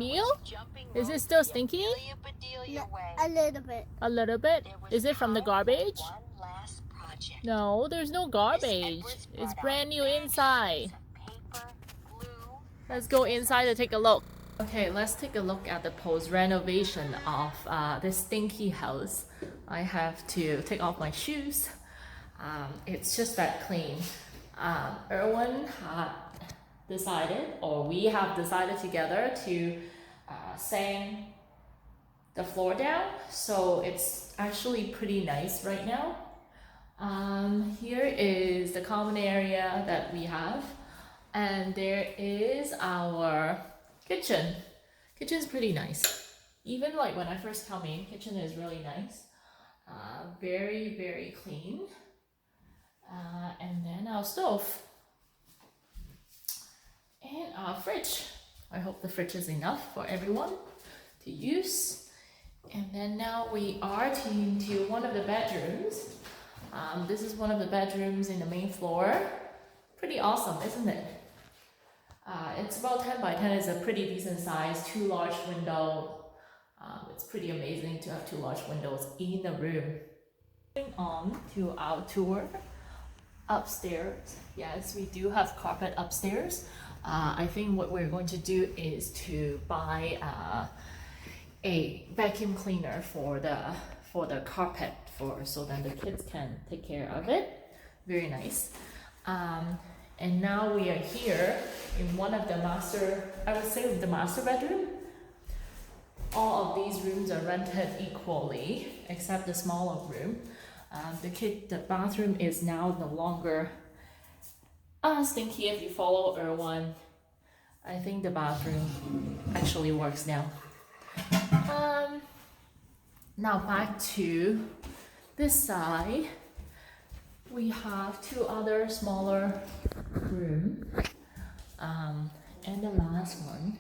new? Is it still stinky? No, a little bit. A little bit? Is it from the garbage? No, there's no garbage. It's brand new inside. Let's go inside to take a look. Okay, let's take a look at the post-renovation of this stinky house. I have to take off my shoes. It's just that clean. Erwin had decided, or we have decided together to sand the floor down, so it's actually pretty nice right now. Here is the common area that we have, and there is our kitchen. Kitchen's pretty nice. Even like when I first come in, kitchen is really nice. Very, very clean. And then our stove. And our fridge. I hope the fridge is enough for everyone to use. And then now we are into one of the bedrooms. This is one of the bedrooms in the main floor. Pretty awesome, isn't it? It's about 10 by 10. It's a pretty decent size, 2 large windows. It's pretty amazing to have 2 large windows in the room. Moving on to our tour upstairs. Yes, we do have carpet upstairs. I think what we're going to do is to buy a vacuum cleaner for the carpet so that the kids can take care of it. Very nice. And now we are here in one of the I would say the master bedroom. All of these rooms are rented equally, except the smaller room. The bathroom is now no longer stinky. If you follow Erwan, I think the bathroom actually works now. Now back to this side. We have 2 other smaller rooms, and the last one.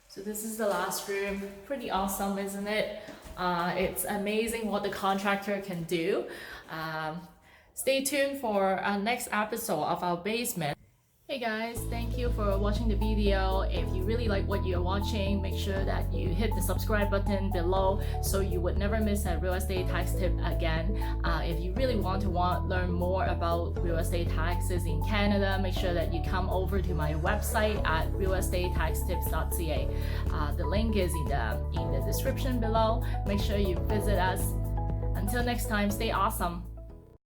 So this is the last room. Pretty awesome, isn't it? It's amazing what the contractor can do. Stay tuned for our next episode of our basement. Hey guys, thank you for watching the video. If you really like what you're watching, make sure that you hit the subscribe button below so you would never miss a real estate tax tip again. If you really want to learn more about real estate taxes in Canada, make sure that you come over to my website at realestatetextips.ca. The link is in the description below. Make sure you visit us. Until next time, stay awesome.